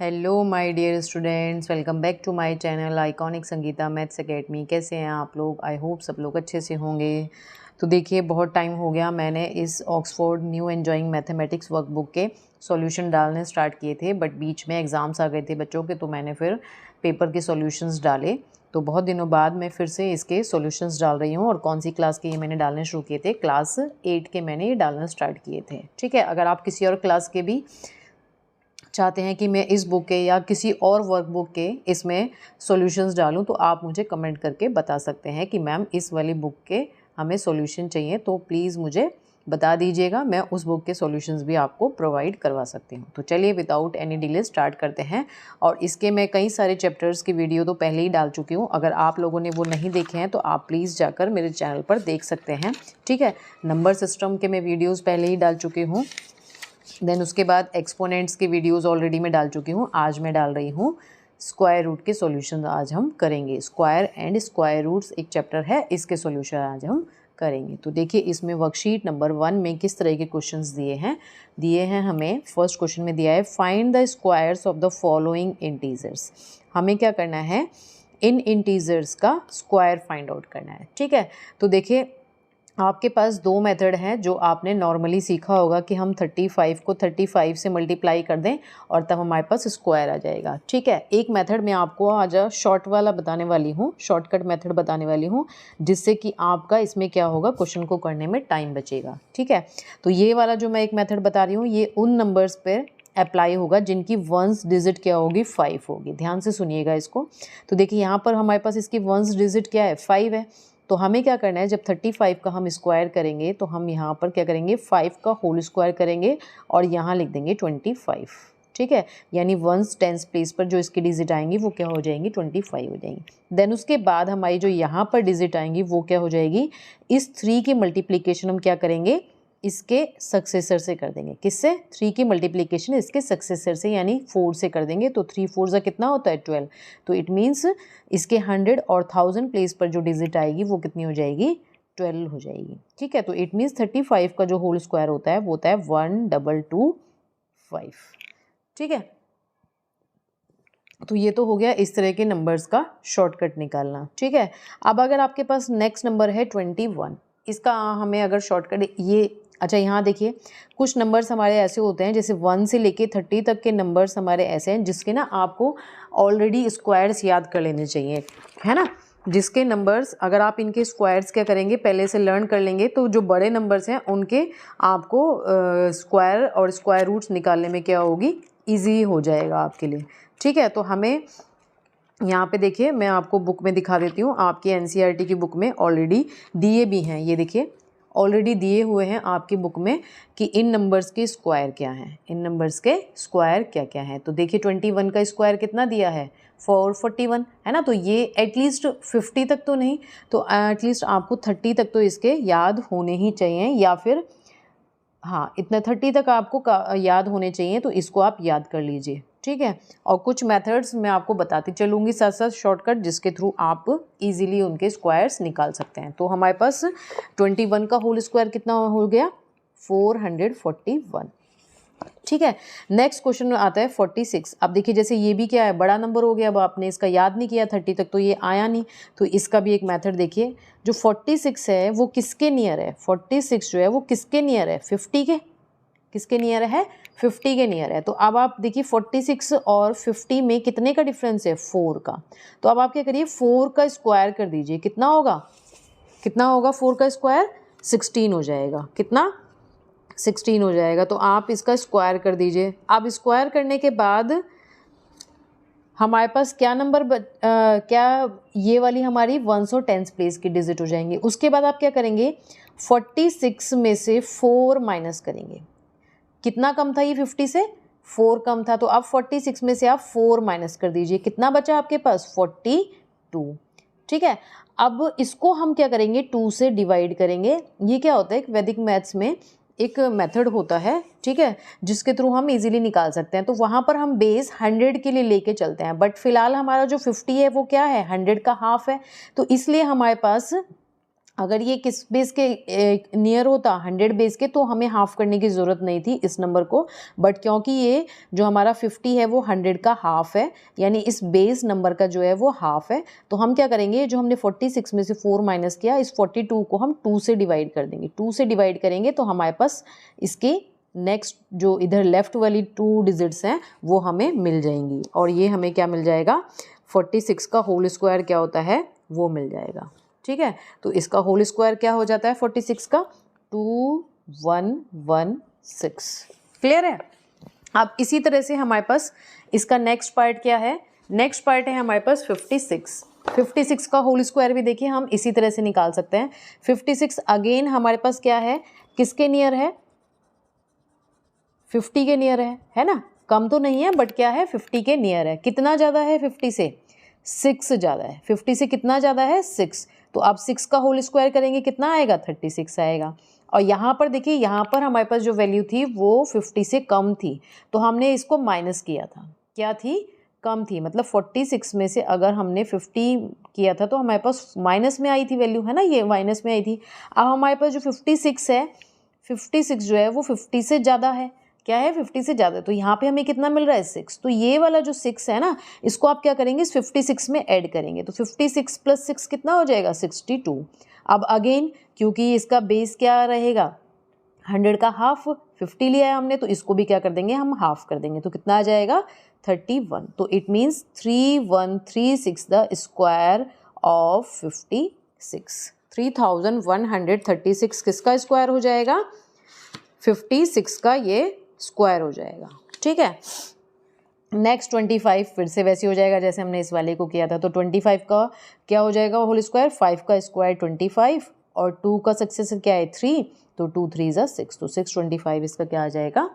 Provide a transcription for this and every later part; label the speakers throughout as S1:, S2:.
S1: Hello my dear students, welcome back to my channel iconic Sangeeta maths academy. कैसे हैं आप लोग? आई होप सब लोग अच्छे से होंगे। तो देखिए, बहुत टाइम हो गया मैंने इस Oxford new enjoying mathematics workbook के सॉल्यूशन डालने स्टार्ट किए थे, बट बीच में एग्ज़ाम्स आ गए थे बच्चों के, तो मैंने फिर पेपर के सॉल्यूशंस डाले। तो बहुत दिनों बाद मैं फिर से इसके सॉल्यूशंस डाल रही हूँ। और कौन सी क्लास के ये मैंने डालने शुरू किए थे? क्लास 8 के मैंने ये डालना स्टार्ट किए थे। ठीक है, अगर आप किसी और क्लास के भी चाहते हैं कि मैं इस बुक के या किसी और वर्क बुक के इसमें सॉल्यूशंस डालूं, तो आप मुझे कमेंट करके बता सकते हैं कि मैम इस वाली बुक के हमें सॉल्यूशन चाहिए, तो प्लीज़ मुझे बता दीजिएगा। मैं उस बुक के सॉल्यूशंस भी आपको प्रोवाइड करवा सकती हूँ। तो चलिए विदाउट एनी डिले स्टार्ट करते हैं। और इसके मैं कई सारे चैप्टर्स की वीडियो तो पहले ही डाल चुकी हूँ। अगर आप लोगों ने वो नहीं देखे हैं तो आप प्लीज़ जाकर मेरे चैनल पर देख सकते हैं। ठीक है, नंबर सिस्टम के मैं वीडियोज़ पहले ही डाल चुकी हूँ। देन उसके बाद एक्सपोनेंट्स की वीडियोस ऑलरेडी मैं डाल चुकी हूँ। आज मैं डाल रही हूँ स्क्वायर रूट के सॉल्यूशन। आज हम करेंगे स्क्वायर एंड स्क्वायर रूट्स, एक चैप्टर है, इसके सॉल्यूशन आज हम करेंगे। तो देखिए, इसमें वर्कशीट नंबर 1 में किस तरह के क्वेश्चंस दिए हैं हमें। फर्स्ट क्वेश्चन में दिया है find the squares of the following integers. हमें क्या करना है? इन इंटीजर्स का स्क्वायर फाइंड आउट करना है। ठीक है, तो देखिए आपके पास दो मेथड हैं जो आपने नॉर्मली सीखा होगा कि हम 35 को 35 से मल्टीप्लाई कर दें और तब हमारे पास स्क्वायर आ जाएगा। ठीक है, एक मेथड मैं आपको आज शॉर्ट वाला बताने वाली हूँ, शॉर्टकट मेथड बताने वाली हूँ, जिससे कि आपका इसमें क्या होगा, क्वेश्चन को करने में टाइम बचेगा। ठीक है, तो ये वाला जो मैं एक मेथड बता रही हूँ, ये उन नंबर्स पर अप्लाई होगा जिनकी वंस डिजिट क्या होगी, 5 होगी। ध्यान से सुनिएगा इसको। तो देखिए, यहाँ पर हमारे पास इसकी वंस डिजिट क्या है, 5 है। तो हमें क्या करना है, जब 35 का हम स्क्वायर करेंगे तो हम यहाँ पर क्या करेंगे, 5 का होल स्क्वायर करेंगे और यहाँ लिख देंगे 25। ठीक है, यानी वंस टेंस प्लेस पर जो इसकी डिजिट आएंगी वो क्या हो जाएंगी, 25 हो जाएंगी। देन उसके बाद हमारी जो यहाँ पर डिजिट आएंगी वो क्या हो जाएगी, इस 3 की मल्टीप्लीकेशन हम क्या करेंगे, इसके सक्सेसर से कर देंगे। किससे? 3 की मल्टीप्लिकेशन इसके सक्सेसर से, यानी 4 से कर देंगे। तो 3 4 का कितना होता है, 12। तो इट मीन्स इसके 100 और 1000 प्लेस पर जो डिजिट आएगी वो कितनी हो जाएगी, 12 हो जाएगी। ठीक है, तो इट मीन्स 35 का जो होल स्क्वायर होता है वो होता है 1225। ठीक है, तो ये तो हो गया इस तरह के नंबर्स का शॉर्टकट निकालना। ठीक है, अब अगर आपके पास नेक्स्ट नंबर है 21, इसका हमें अगर शॉर्टकट ये, अच्छा यहाँ देखिए, कुछ नंबर्स हमारे ऐसे होते हैं जैसे 1 से लेके 30 तक के नंबर्स हमारे ऐसे हैं जिसके ना आपको ऑलरेडी स्क्वायर्स याद कर लेने चाहिए, है ना। जिसके नंबर्स अगर आप इनके स्क्वायर्स क्या करेंगे, पहले से लर्न कर लेंगे, तो जो बड़े नंबर्स हैं उनके आपको स्क्वायर और स्क्वायर रूट्स निकालने में क्या होगी, ईजी हो जाएगा आपके लिए। ठीक है, तो हमें यहाँ पे देखिए, मैं आपको बुक में दिखा देती हूँ। आपकी एनसीईआरटी की बुक में ऑलरेडी दिए भी हैं, ये देखिए ऑलरेडी दिए हुए हैं आपकी बुक में कि इन नंबर्स के स्क्वायर क्या हैं, इन नंबर्स के स्क्वायर क्या क्या हैं। तो देखिए 21 का स्क्वायर कितना दिया है, 441, है ना। तो ये एटलीस्ट 50 तक तो नहीं, तो एटलीस्ट आपको 30 तक तो इसके याद होने ही चाहिए, या फिर हाँ इतना 30 तक आपको याद होने चाहिए। तो इसको आप याद कर लीजिए। ठीक है, और कुछ मेथड्स मैं आपको बताती चलूँगी साथ साथ शॉर्टकट, जिसके थ्रू आप इजीली उनके स्क्वायर्स निकाल सकते हैं। तो हमारे पास 21 का होल स्क्वायर कितना हो गया, 441। ठीक है, नेक्स्ट क्वेश्चन में आता है 46। अब देखिए, जैसे ये भी क्या है, बड़ा नंबर हो गया, अब आपने इसका याद नहीं किया 30 तक, तो ये आया नहीं। तो इसका भी एक मेथड देखिए, जो 46 है वो किसके नियर है, 46 जो है वो किसके नियर है, 50 के, किसके नियर है, 50 के नियर है। तो अब आप देखिए 46 और 50 में कितने का डिफरेंस है, 4 का। तो अब आप क्या करिए, 4 का स्क्वायर कर दीजिए, कितना होगा, कितना होगा 4 का स्क्वायर, 16 हो जाएगा। कितना, 16 हो जाएगा। तो आप इसका स्क्वायर कर दीजिए। अब स्क्वायर करने के बाद हमारे पास क्या नंबर क्या ये वाली हमारी 1 और 10 प्लेस की डिजिट हो जाएंगे। उसके बाद आप क्या करेंगे, 46 में से 4 माइनस करेंगे। कितना कम था ये, 50 से 4 कम था, तो अब 46 में से आप 4 माइनस कर दीजिए। कितना बचा आपके पास, 42। ठीक है, अब इसको हम क्या करेंगे, 2 से डिवाइड करेंगे। ये क्या होता है, एक वैदिक मैथ्स में एक मेथड होता है, ठीक है, जिसके थ्रू हम इजीली निकाल सकते हैं। तो वहाँ पर हम बेस 100 के लिए लेके चलते हैं, बट फिलहाल हमारा जो 50 है वो क्या है, 100 का हाफ है। तो इसलिए हमारे पास अगर ये किस बेस के नियर होता 100 बेस के तो हमें हाफ करने की ज़रूरत नहीं थी इस नंबर को, बट क्योंकि ये जो हमारा 50 है वो 100 का हाफ है, यानी इस बेस नंबर का जो है वो हाफ है, तो हम क्या करेंगे, जो हमने 46 में से 4 माइनस किया, इस 42 को हम 2 से डिवाइड कर देंगे। 2 से डिवाइड करेंगे तो हमारे पास इसके नेक्स्ट जो इधर लेफ्ट वाली 2 डिजिट्स हैं वो हमें मिल जाएंगी, और ये हमें क्या मिल जाएगा, 46 का होल स्क्वायर क्या होता है वो मिल जाएगा। ठीक है, तो इसका होल स्क्वायर क्या हो जाता है 46 का, 2116। क्लियर है। अब इसी तरह से हमारे पास इसका नेक्स्ट पार्ट क्या है, नेक्स्ट पार्ट है हमारे पास 56। 56 का होल स्क्वायर भी देखिए हम इसी तरह से निकाल सकते हैं। 56 अगेन हमारे पास क्या है, किसके नियर है, 50 के नियर है ना, कम तो नहीं है बट क्या है 50 के नियर है। कितना ज़्यादा है 50 से, 6 ज़्यादा है। 50 से कितना ज़्यादा है 6, तो आप 6 का होल स्क्वायर करेंगे कितना आएगा 36 आएगा। और यहाँ पर देखिए, यहाँ पर हमारे पास जो वैल्यू थी वो 50 से कम थी, तो हमने इसको माइनस किया था, क्या थी, कम थी, मतलब 46 में से अगर हमने 50 किया था तो हमारे पास माइनस में आई थी वैल्यू, है ना, ये माइनस में आई थी। अब हमारे पास जो 56 है, 56 जो है वो 50 से ज़्यादा है, क्या है 50 से ज़्यादा, तो यहाँ पे हमें कितना मिल रहा है 6, तो ये वाला जो 6 है ना, इसको आप क्या करेंगे इस 56 में ऐड करेंगे, तो 56 + 6 कितना हो जाएगा 62। अब अगेन क्योंकि इसका बेस क्या रहेगा 100 का हाफ, 50 लिया है हमने, तो इसको भी क्या कर देंगे हम हाफ कर देंगे, तो कितना आ जाएगा 31। तो it means 3136 the square of 56। 3136 किसका स्क्वायर हो जाएगा, 56 का ये स्क्वायर हो जाएगा। ठीक है, नेक्स्ट 25 फिर से वैसे हो जाएगा जैसे हमने इस वाले को किया था, तो 25 का क्या हो जाएगा होल स्क्वायर, 5 का स्क्वायर 25 और 2 का सक्सेसर क्या है 3, तो 2 3 ज़ा 6, तो 625 इसका क्या आ जाएगा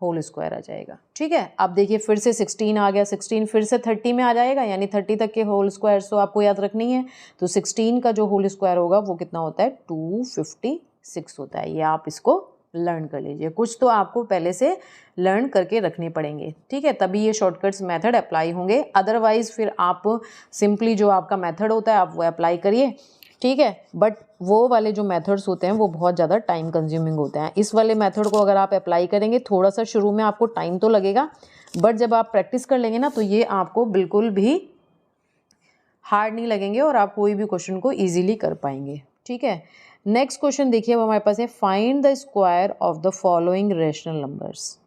S1: होल स्क्वायर आ जाएगा। ठीक है, अब देखिए फिर से 16 आ गया, 16 फिर से 30 में आ जाएगा, यानी 30 तक के होल स्क्वायर तो आपको याद रखनी है, तो 16 का जो होल स्क्वायर होगा वो कितना होता है 256 होता है। ये आप इसको लर्न कर लीजिए, कुछ तो आपको पहले से लर्न करके रखने पड़ेंगे, ठीक है, तभी ये शॉर्टकट्स मेथड अप्लाई होंगे, अदरवाइज फिर आप सिंपली जो आपका मेथड होता है आप वो अप्लाई करिए, ठीक है, बट वो वाले जो मेथड्स होते हैं वो बहुत ज़्यादा टाइम कंज्यूमिंग होते हैं। इस वाले मेथड को अगर आप अप्लाई करेंगे, थोड़ा सा शुरू में आपको टाइम तो लगेगा, बट जब आप प्रैक्टिस कर लेंगे ना तो ये आपको बिल्कुल भी हार्ड नहीं लगेंगे और आप कोई भी क्वेश्चन को ईजिली कर पाएंगे। ठीक है, नेक्स्ट क्वेश्चन देखिए अब हमारे पास है, find the square of the following rational numbers.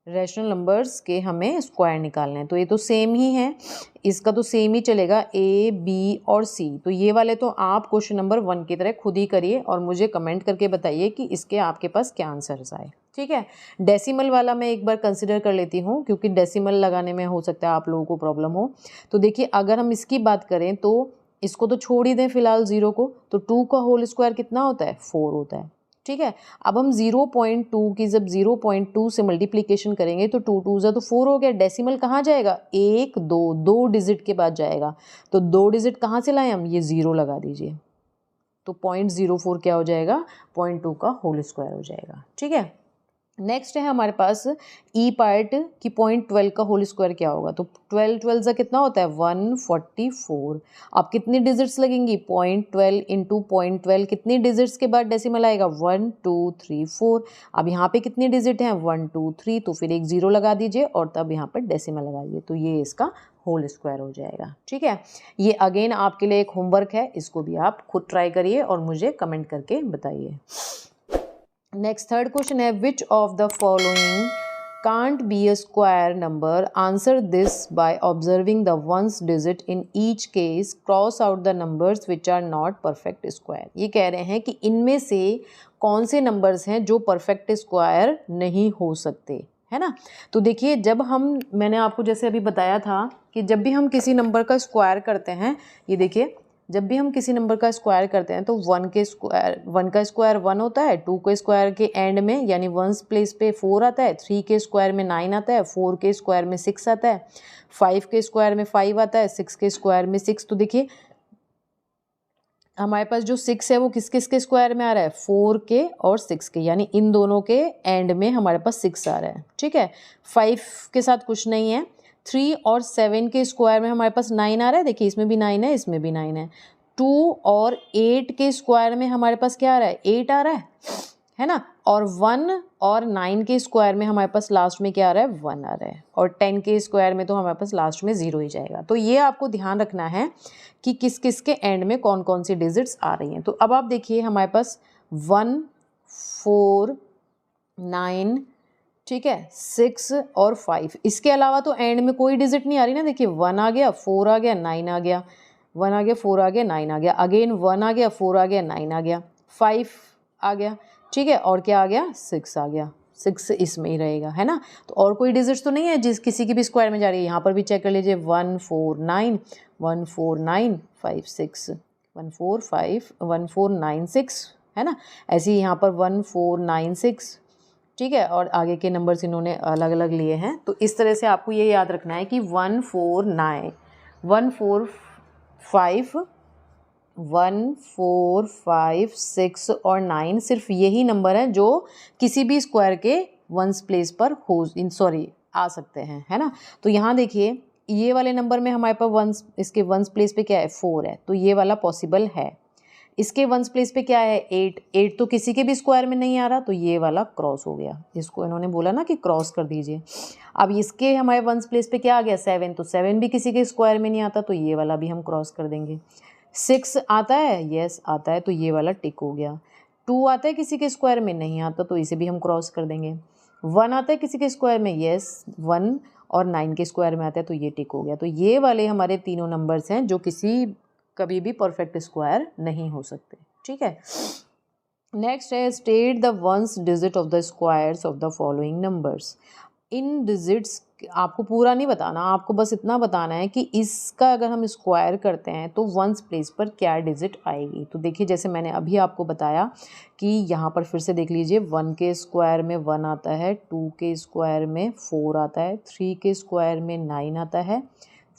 S1: Rational numbers के हमें स्क्वायर निकालने हैं, तो ये तो सेम ही है, इसका तो सेम ही चलेगा A, B और C, तो ये वाले तो आप क्वेश्चन नंबर 1 की तरह खुद ही करिए और मुझे कमेंट करके बताइए कि इसके आपके पास क्या आंसर्स आए। ठीक है, डेसिमल वाला मैं एक बार कंसिडर कर लेती हूँ क्योंकि डेसिमल लगाने में हो सकता है आप लोगों को प्रॉब्लम हो। तो देखिए अगर हम इसकी बात करें तो इसको तो छोड़ ही दें फिलहाल 0 को, तो 2 का होल स्क्वायर कितना होता है 4 होता है। ठीक है, अब हम 0.2 की जब 0.2 से मल्टीप्लिकेशन करेंगे तो 2 2 तो 4 हो गया। डेसिमल कहाँ जाएगा 1 2 2 डिजिट के बाद जाएगा, तो 2 डिजिट कहाँ से लाएं हम, ये 0 लगा दीजिए, तो 0.04 क्या हो जाएगा 0.2 का होल स्क्वायर हो जाएगा। ठीक है, नेक्स्ट है हमारे पास ई पार्ट की 0.12 का होल स्क्वायर क्या होगा, तो 12 12 का कितना होता है 144। अब कितनी डिजिट्स लगेंगी 0.12 इंटू 0.12, कितनी डिजिट्स के बाद डेसिमल आएगा 1 2 3 4। अब यहाँ पे कितनी डिजिट हैं 1 2 3, तो फिर एक 0 लगा दीजिए और तब यहाँ पर डेसिमल लगाइए, तो ये इसका होल स्क्वायर हो जाएगा। ठीक है, ये अगेन आपके लिए एक होमवर्क है, इसको भी आप खुद ट्राई करिए और मुझे कमेंट करके बताइए। नेक्स्ट थर्ड क्वेश्चन है, which of the following can't be a square number, answer this by observing the ones digit in each case, cross out the numbers which are not perfect square। ये कह रहे हैं कि इनमें से कौन से नंबर्स हैं जो परफेक्ट स्क्वायर नहीं हो सकते, है ना। तो देखिए जब हम, मैंने आपको जैसे अभी बताया था कि जब भी हम किसी नंबर का स्क्वायर करते हैं, ये देखिए जब भी हम किसी नंबर का स्क्वायर करते हैं तो 1 का स्क्वायर 1 होता है, 2 के स्क्वायर के एंड में यानी 1 प्लेस पे 4 आता है, 3 के स्क्वायर में 9 आता है, 4 के स्क्वायर में 6 आता है, 5 के स्क्वायर में 5 आता है, 6 के स्क्वायर में 6। तो देखिए हमारे पास जो 6 है वो किस किस के स्क्वायर में आ रहा है 4 के और 6 के, यानी इन दोनों के एंड में हमारे पास 6 आ रहा है। ठीक है, 5 के साथ कुछ नहीं है, 3 और 7 के स्क्वायर में हमारे पास 9 आ रहा है, देखिए इसमें भी 9 है, इसमें भी 9 है, 2 और 8 के स्क्वायर में हमारे पास क्या आ रहा है, 8 आ रहा है ना। और 1 और 9 के स्क्वायर में हमारे पास लास्ट में क्या आ रहा है, 1 आ रहा है। और 10 के स्क्वायर में तो हमारे पास लास्ट में 0 ही जाएगा। तो ये आपको ध्यान रखना है कि किस किस के एंड में कौन कौन सी डिजिट्स आ रही हैं। तो अब आप देखिए हमारे पास 1, 4, 9, ठीक है, 6 और 5, इसके अलावा तो एंड में कोई डिजिट नहीं आ रही ना। देखिए 1 आ गया, 4 आ गया, 9 आ गया, 1 आ गया, 4 आ गया, 9 आ गया, अगेन 1 आ गया, 4 आ गया, 9 आ गया, 5 आ गया, ठीक है, और क्या आ गया, 6 आ गया। 6 इसमें ही रहेगा, है ना। तो और कोई डिजिट तो नहीं है जिस किसी की भी स्क्वायर में जा रही है। यहाँ पर भी चेक कर लीजिए, 1 4 9, 1 4 9 5 6, 1 4 5, 1 4 9 6, है ना। ऐसे ही यहाँ पर 1 4 9 6, ठीक है, और आगे के नंबर्स इन्होंने अलग अलग लिए हैं। तो इस तरह से आपको ये याद रखना है कि 1 4 9, 1 4 5, 1 4 5 6 और 9 सिर्फ यही नंबर हैं जो किसी भी स्क्वायर के वंस प्लेस पर आ सकते हैं, है ना। तो यहाँ देखिए ये वाले नंबर में हमारे पास इसके वंस प्लेस पे क्या है, 4 है, तो ये वाला पॉसिबल है। इसके वंस प्लेस पे क्या है, 8, 8 तो किसी के भी स्क्वायर में नहीं आ रहा, तो ये वाला क्रॉस हो गया। इसको इन्होंने बोला ना कि क्रॉस कर दीजिए। अब इसके हमारे वंस प्लेस पे क्या आ गया, 7, तो 7 भी किसी के स्क्वायर में नहीं आता, तो ये वाला भी हम क्रॉस कर देंगे। 6 आता है, यस आता है, तो ये वाला टिक हो गया। 2 आता है किसी के स्क्वायर में, नहीं आता, तो इसे भी हम क्रॉस कर देंगे। 1 आता है किसी के स्क्वायर में, यस 1 और 9 के स्क्वायर में आता है, तो ये टिक हो गया। तो ये वाले हमारे तीनों नंबर्स हैं जो कभी भी परफेक्ट स्क्वायर नहीं हो सकते, ठीक है। नेक्स्ट है state the ones digit of the squares of the following numbers. In digits आपको पूरा नहीं बताना, आपको बस इतना बताना है कि इसका अगर हम स्क्वायर करते हैं तो वंस प्लेस पर क्या डिजिट आएगी। तो देखिए जैसे मैंने अभी आपको बताया कि यहाँ पर फिर से देख लीजिए, 1 के स्क्वायर में 1 आता है, 2 के स्क्वायर में 4 आता है, 3 के स्क्वायर में 9 आता है,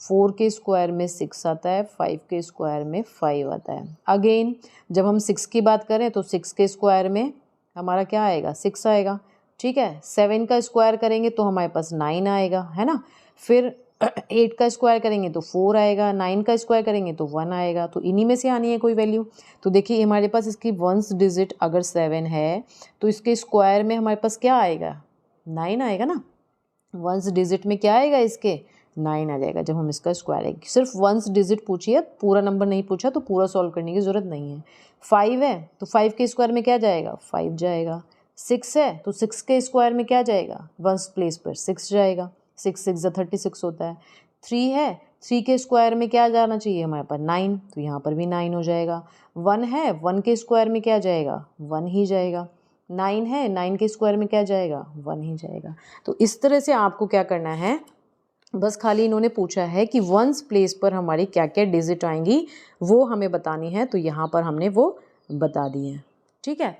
S1: 4 के स्क्वायर में 6 आता है, 5 के स्क्वायर में 5 आता है। अगेन जब हम 6 की बात करें तो 6 के स्क्वायर में हमारा क्या आएगा, 6 आएगा, ठीक है। 7 का स्क्वायर करेंगे तो हमारे पास 9 आएगा, है ना। फिर 8 का स्क्वायर करेंगे तो 4 आएगा, 9 का स्क्वायर करेंगे तो 1 आएगा। तो इन्हीं में से आनी है कोई वैल्यू। तो देखिए हमारे पास इसकी वंस डिजिट अगर 7 है तो इसके स्क्वायर में हमारे पास क्या आएगा, 9 आएगा ना। वंस डिजिट में क्या आएगा, इसके 9 आ जाएगा जब हम इसका स्क्वायर है। सिर्फ वंस डिजिट पूछिए, पूरा नंबर नहीं पूछा तो पूरा सॉल्व करने की ज़रूरत नहीं है। 5 है तो 5 के स्क्वायर में क्या जाएगा, 5 जाएगा। 6 है तो 6 के स्क्वायर में क्या जाएगा, वंस प्लेस पर 6 जाएगा। 6 6 36 होता है। 3 है, 3 के स्क्वायर में क्या जाना चाहिए हमारे पास, 9, तो यहाँ पर भी 9 हो जाएगा। 1 है, 1 के स्क्वायर में क्या जाएगा, 1 ही जाएगा। 9 है, 9 के स्क्वायर में क्या जाएगा, 1 ही जाएगा। तो इस तरह से आपको क्या करना है, बस खाली इन्होंने पूछा है कि वंस प्लेस पर हमारी क्या क्या डिजिट आएंगी वो हमें बतानी है, तो यहाँ पर हमने वो बता दी है, ठीक है।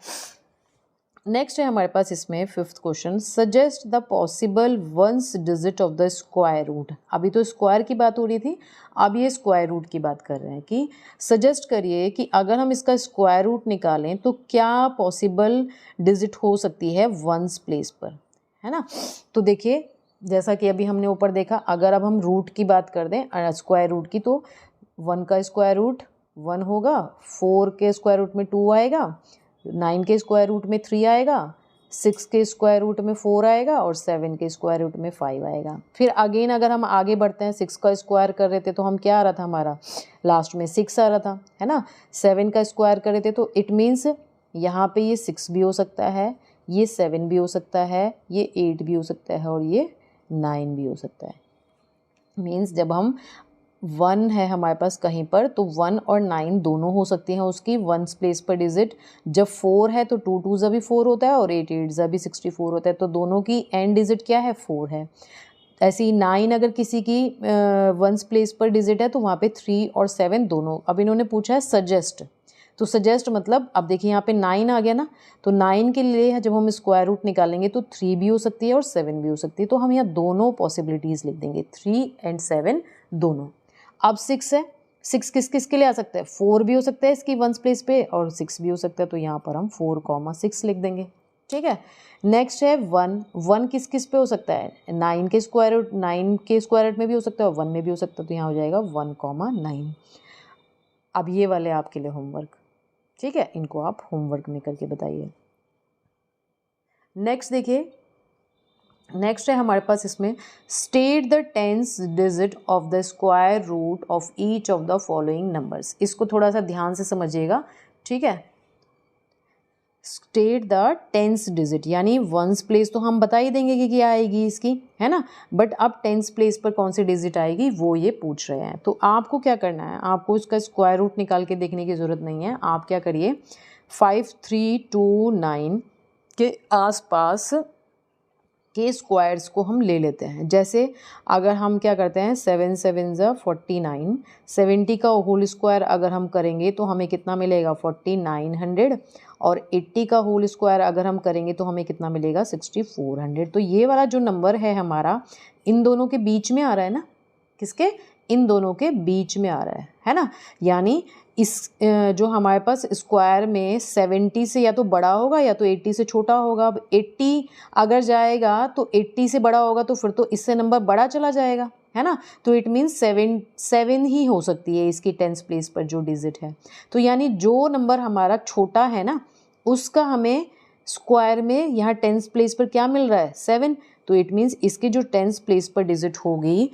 S1: नेक्स्ट है हमारे पास इसमें 5th question, suggest the possible ones digit of the square root. अभी तो स्क्वायर की बात हो रही थी, अब ये स्क्वायर रूट की बात कर रहे हैं कि सजेस्ट करिए कि अगर हम इसका स्क्वायर रूट निकालें तो क्या पॉसिबल डिजिट हो सकती है वंस प्लेस पर, है ना। तो देखिए जैसा कि अभी हमने ऊपर देखा, अगर अब हम रूट की बात कर दें स्क्वायर रूट की, तो 1 का स्क्वायर रूट 1 होगा, 4 के स्क्वायर रूट में 2 आएगा, 9 के स्क्वायर रूट में 3 आएगा, 6 के स्क्वायर रूट में 4 आएगा और 7 के स्क्वायर रूट में 5 आएगा। फिर अगेन अगर हम आगे बढ़ते हैं, 6 का स्क्वायर कर रहे थे तो हम क्या आ रहा था, हमारा लास्ट में 6 आ रहा था, है ना। 7 का स्क्वायर कर रहे थे तो इट मीन्स यहाँ पे ये 6 भी हो सकता है, ये 7 भी हो सकता है, ये 8 भी हो सकता है और ये 9 भी हो सकता है। मीन्स जब हम 1 है हमारे पास कहीं पर तो 1 और 9 दोनों हो सकती हैं उसकी वंस प्लेस पर डिजिट। जब 4 है तो 2 2 ज़ा भी 4 होता है और 8 8 ज़ा भी 64 होता है, तो दोनों की एंड डिजिट क्या है, 4 है। ऐसे ही 9 अगर किसी की वंस प्लेस पर डिजिट है तो वहाँ पे 3 और 7 दोनों। अब इन्होंने पूछा है सजेस्ट, तो सजेस्ट मतलब अब देखिए यहाँ पे 9 आ गया ना, तो 9 के लिए जब हम स्क्वायर रूट निकालेंगे तो 3 भी हो सकती है और 7 भी हो सकती है, तो हम यहाँ दोनों पॉसिबिलिटीज़ लिख देंगे, 3 एंड 7 दोनों। अब 6 है, 6 किस किस के लिए आ सकता है, 4 भी हो सकता है इसकी वंस प्लेस पे और 6 भी हो सकता है, तो यहाँ पर हम 4, 6 लिख देंगे, ठीक है। नेक्स्ट है 1, 1 किस किस पे हो सकता है, 9 के स्क्वायर रूट में भी हो सकता है और 1 में भी हो सकता है, तो यहाँ हो जाएगा 1, 9। अब ये वाले आपके लिए होमवर्क, ठीक है, इनको आप होमवर्क में करके बताइए। नेक्स्ट देखिए, नेक्स्ट है हमारे पास इसमें state the tens digit of the square root of each of the following numbers. इसको थोड़ा सा ध्यान से समझिएगा, ठीक है। स्टेट द टेंस डिजिट यानी वंस प्लेस तो हम बता ही देंगे कि क्या आएगी इसकी, है ना, बट अब टेंस प्लेस पर कौन सी डिजिट आएगी वो ये पूछ रहे हैं। तो आपको क्या करना है, आपको इसका स्क्वायर रूट निकाल के देखने की ज़रूरत नहीं है। आप क्या करिए, 5329 के आसपास के स्क्वायर्स को हम ले लेते हैं। जैसे अगर हम क्या करते हैं, 7 7 ज़ा 49, 70 का होल स्क्वायर अगर हम करेंगे तो हमें कितना मिलेगा 4900, और 80 का होल स्क्वायर अगर हम करेंगे तो हमें कितना मिलेगा 6400। तो ये वाला जो नंबर है हमारा इन दोनों के बीच में आ रहा है ना, किसके, इन दोनों के बीच में आ रहा है ना। यानी इस जो हमारे पास स्क्वायर में 70 से या तो बड़ा होगा या तो 80 से छोटा होगा। अब 80 अगर जाएगा तो 80 से बड़ा होगा तो फिर तो इससे नंबर बड़ा चला जाएगा, है ना। तो इट मीन्स 7 ही हो सकती है इसकी टेंस प्लेस पर जो डिजिट है। तो यानी जो नंबर हमारा छोटा है ना उसका हमें स्क्वायर में यहाँ टेंस प्लेस पर क्या मिल रहा है 7। तो इट मीन्स इसकी जो टेंस प्लेस पर डिजिट होगी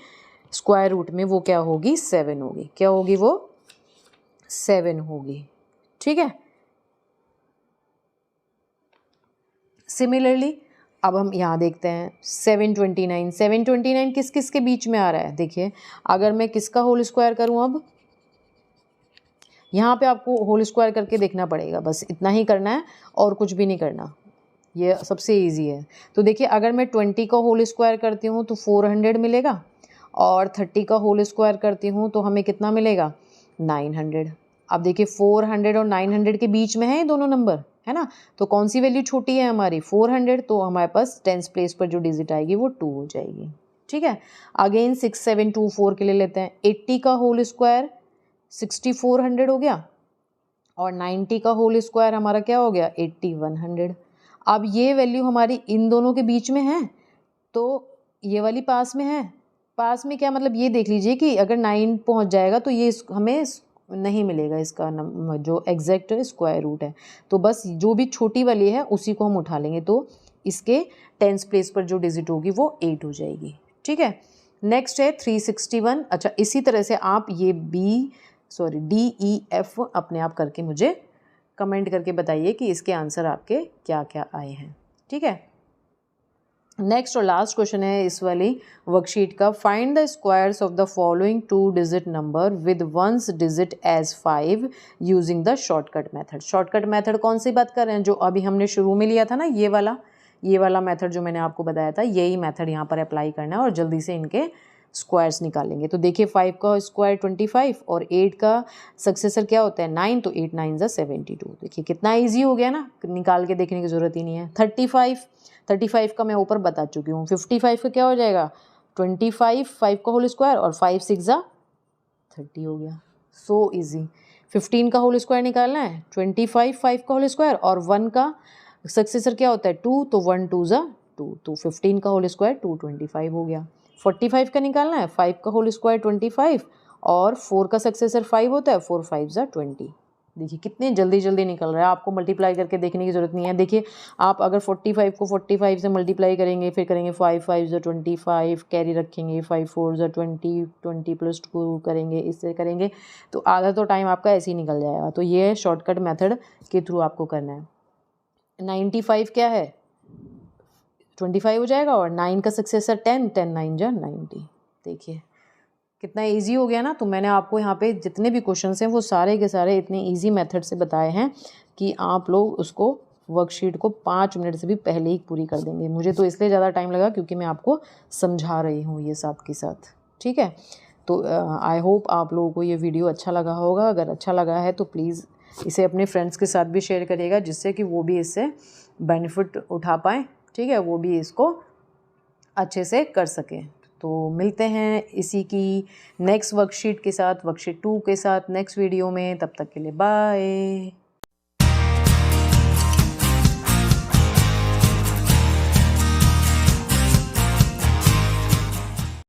S1: स्क्वायर रूट में वो क्या होगी 7 होगी। क्या होगी वो 7 होगी, ठीक है। सिमिलरली अब हम यहाँ देखते हैं 729, 729 किस किस के बीच में आ रहा है। देखिए अगर मैं किसका होल स्क्वायर करूँ, अब यहाँ पे आपको होल स्क्वायर करके देखना पड़ेगा, बस इतना ही करना है और कुछ भी नहीं करना, ये सबसे इजी है। तो देखिए अगर मैं 20 का होल स्क्वायर करती हूँ तो 400 मिलेगा, और 30 का होल स्क्वायर करती हूँ तो हमें कितना मिलेगा 900। अब देखिए 400 और 900 के बीच में है ये दोनों नंबर, है ना। तो कौन सी वैल्यू छोटी है हमारी 400, तो हमारे पास टेंस प्लेस पर जो डिजिट आएगी वो 2 हो जाएगी, ठीक है। अगेन 6724 के लिए लेते हैं, 80 का होल स्क्वायर 6400 हो गया, और 90 का होल स्क्वायर हमारा क्या हो गया 8100। अब ये वैल्यू हमारी इन दोनों के बीच में है तो ये वाली पास में है। पास में क्या मतलब, ये देख लीजिए कि अगर 9 पहुंच जाएगा तो ये हमें नहीं मिलेगा इसका जो एग्जैक्ट स्क्वायर रूट है। तो बस जो भी छोटी वाली है उसी को हम उठा लेंगे, तो इसके टेंस प्लेस पर जो डिजिट होगी वो 8 हो जाएगी, ठीक है। नेक्स्ट है 361। अच्छा इसी तरह से आप ये DEF अपने आप करके मुझे कमेंट करके बताइए कि इसके आंसर आपके क्या क्या आए हैं, ठीक है। नेक्स्ट और लास्ट क्वेश्चन है इस वाली वर्कशीट का, find the squares of the following 2 digit number with ones digit as 5 using the shortcut method. Shortcut method कौन सी बात कर रहे हैं, जो अभी हमने शुरू में लिया था ना, ये वाला मेथड जो मैंने आपको बताया था, यही मेथड यहाँ पर अप्लाई करना है और जल्दी से इनके स्क्वायर्स निकालेंगे। तो देखिए 5 का स्क्वायर 25 और 8 का सक्सेसर क्या होता है 9, तो 8 9 ज़ा 72। देखिए कितना इजी हो गया ना, निकाल के देखने की ज़रूरत ही नहीं है। 35 का मैं ऊपर बता चुकी हूँ। 55 का क्या हो जाएगा 25, 5 का होल स्क्वायर और 5 6 ज़ा 30 हो गया। So easy. 15 का होल स्क्वायर निकालना है, 25 5 का होल स्क्वायर और 1 का सक्सेसर क्या होता है 2, तो 1 2 ज़ा 2, तो 15 का होल स्क्वायर 225 हो गया। 45 का निकालना है, 5 का होल स्क्वायर 25 और 4 का सक्सेसर 5 होता है, 4 5 ज़ा 20। देखिए कितने जल्दी जल्दी निकल रहा है, आपको मल्टीप्लाई करके देखने की ज़रूरत नहीं है। देखिए आप अगर 45 को 45 से मल्टीप्लाई करेंगे, फिर करेंगे 5 5 ज़ा 25, कैरी रखेंगे 5 4 ज़ा 20, 20 प्लस 2 करेंगे, इससे करेंगे तो आधा तो टाइम आपका ऐसे ही निकल जाएगा। तो ये शॉर्टकट मेथड के थ्रू आपको करना है। 95 क्या है 25 हो जाएगा और 9 का सक्सेसर 10, 10 9 ज़ा 90। देखिए कितना इजी हो गया ना। तो मैंने आपको यहाँ पे जितने भी क्वेश्चंस हैं वो सारे के सारे इतने इजी मेथड से बताए हैं कि आप लोग उसको वर्कशीट को 5 मिनट से भी पहले ही पूरी कर देंगे। मुझे तो इसलिए ज़्यादा टाइम लगा क्योंकि मैं आपको समझा रही हूँ ये साथ के साथ, ठीक है। तो आई होप आप लोगों को ये वीडियो अच्छा लगा होगा। अगर अच्छा लगा है तो प्लीज़ इसे अपने फ्रेंड्स के साथ भी शेयर करिएगा, जिससे कि वो भी इससे बेनिफिट उठा पाएँ, ठीक है, वो भी इसको अच्छे से कर सकें। तो मिलते हैं इसी की नेक्स्ट वर्कशीट के साथ, वर्कशीट 2 के साथ नेक्स्ट वीडियो में। तब तक के लिए बाय।